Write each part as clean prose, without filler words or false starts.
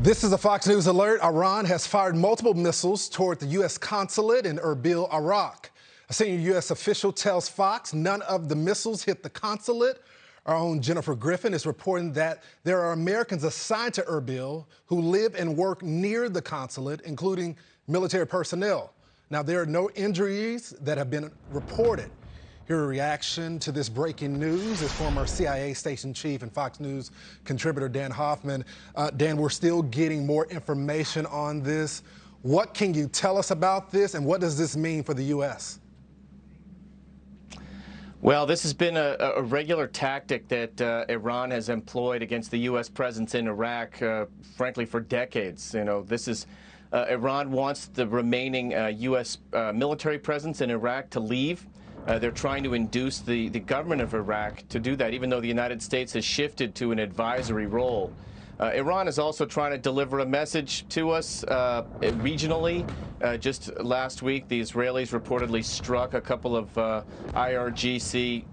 This is a Fox News alert. Iran has fired multiple missiles toward the U.S. consulate in Erbil, Iraq. A senior U.S. official tells Fox none of the missiles hit the consulate. Our own Jennifer Griffin is reporting that there are Americans assigned to Erbil who live and work near the consulate, including military personnel. Now, there are no injuries that have been reported. Here, a reaction to this breaking news is former CIA station chief and Fox News contributor Dan Hoffman. Dan, we're still getting more information on this. What can you tell us about this, and what does this mean for the U.S.? Well, this has been a regular tactic that Iran has employed against the U.S. presence in Iraq, frankly, for decades. You know, this is Iran wants the remaining U.S. Military presence in Iraq to leave. They're trying to induce the government of Iraq to do that, even though the United States has shifted to an advisory role. Iran is also trying to deliver a message to us regionally. Just last week, the Israelis reportedly struck a couple of IRGC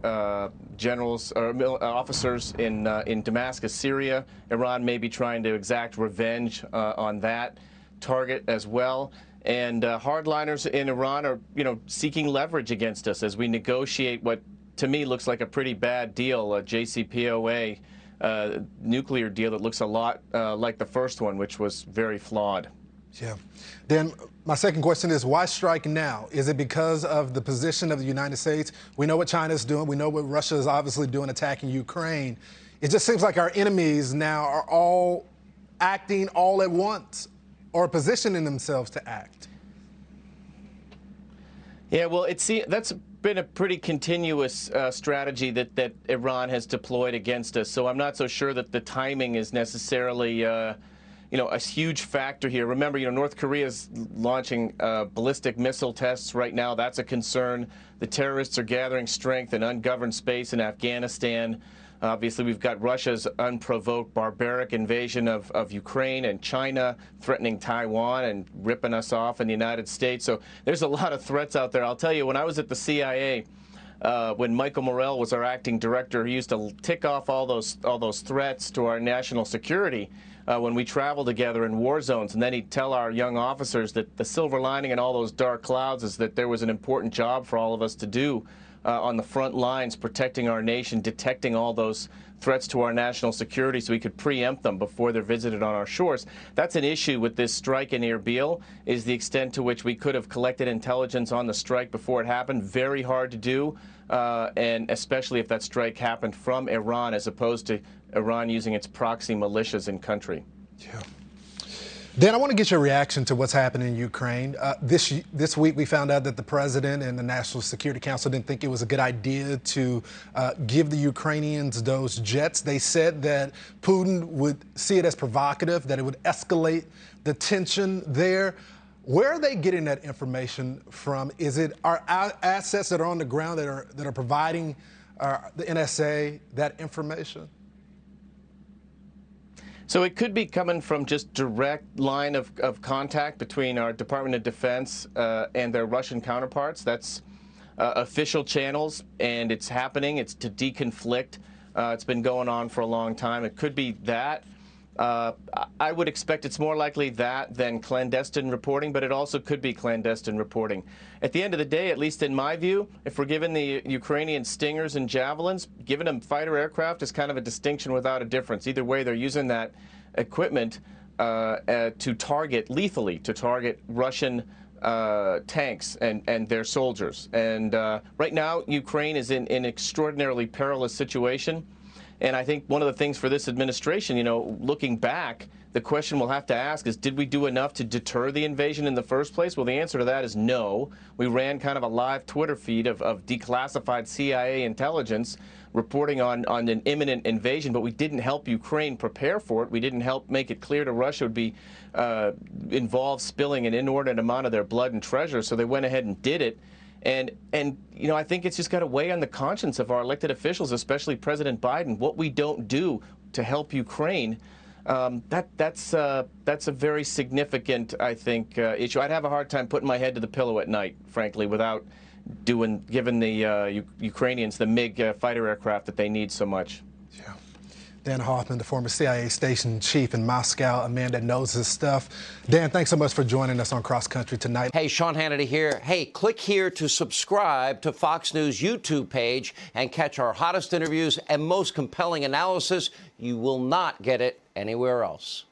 generals or officers in Damascus, Syria. Iran may be trying to exact revenge on that target as well. And hardliners in Iran are, seeking leverage against us as we negotiate what, to me, looks like a pretty bad deal, a JCPOA nuclear deal that looks a lot like the first one, which was very flawed. Yeah. Dan, my second question is, why strike now? Is it because of the position of the United States? We know what China's doing. We know what Russia is obviously doing, attacking Ukraine. It just seems like our enemies now are all acting all at once, or positioning themselves to act. Yeah, well, that's been a pretty continuous strategy that Iran has deployed against us. So I'm not so sure that the timing is necessarily, a huge factor here. Remember, North Korea is launching ballistic missile tests right now. That's a concern. The terrorists are gathering strength in ungoverned space in Afghanistan. Obviously, we've got Russia's unprovoked barbaric invasion of Ukraine, and China threatening Taiwan and ripping us off in the United States. So there's a lot of threats out there. I'll tell you, when I was at the CIA, when Michael Morrell was our acting director, he used to tick off all those threats to our national security when we traveled together in war zones. And then he'd tell our young officers that the silver lining in all those dark clouds is that there was an important job for all of us to do on the front lines, protecting our nation, detecting all those threats to our national security so we could preempt them before they're visited on our shores. That's an issue with this strike in Erbil, is the extent to which we could have collected intelligence on the strike before it happened. Very hard to do, and especially if that strike happened from Iran as opposed to Iran using its proxy militias in country. Yeah. Dan, I want to get your reaction to what's happening in Ukraine. This week, we found out that the president and the National Security Council didn't think it was a good idea to give the Ukrainians those jets. They said that Putin would see it as provocative, that it would escalate the tension there. Where are they getting that information from? Is it our assets that are on the ground that are providing the NSA that information? So it could be coming from just direct line of contact between our Department of Defense and their Russian counterparts. That's official channels, and it's happening. It's to deconflict. It's been going on for a long time. It could be that. I would expect it's more likely that than clandestine reporting, but it also could be clandestine reporting. At the end of the day, at least in my view, if we're giving the Ukrainian Stingers and Javelins, giving them fighter aircraft is kind of a distinction without a difference. Either way, they're using that equipment to target, lethally, to target Russian tanks and their soldiers. And right now, Ukraine is in an extraordinarily perilous situation. And I think one of the things for this administration, looking back, the question we'll have to ask is, did we do enough to deter the invasion in the first place? Well, the answer to that is no. We ran kind of a live Twitter feed of declassified CIA intelligence reporting on an imminent invasion, but we didn't help Ukraine prepare for it. We didn't help make it clear to Russia would be involved spilling an inordinate amount of their blood and treasure, so they went ahead and did it. And I think it's just got to weigh on the conscience of our elected officials, especially President Biden. What we don't do to help Ukraine, that's a very significant, I think, issue. I'd have a hard time putting my head to the pillow at night, frankly, without giving the Ukrainians the MiG fighter aircraft that they need so much. Yeah. Dan Hoffman, the former CIA station chief in Moscow, a man that knows his stuff. Dan, thanks so much for joining us on Cross Country tonight. Hey, Sean Hannity here. Hey, click here to subscribe to Fox News YouTube page and catch our hottest interviews and most compelling analysis. You will not get it anywhere else.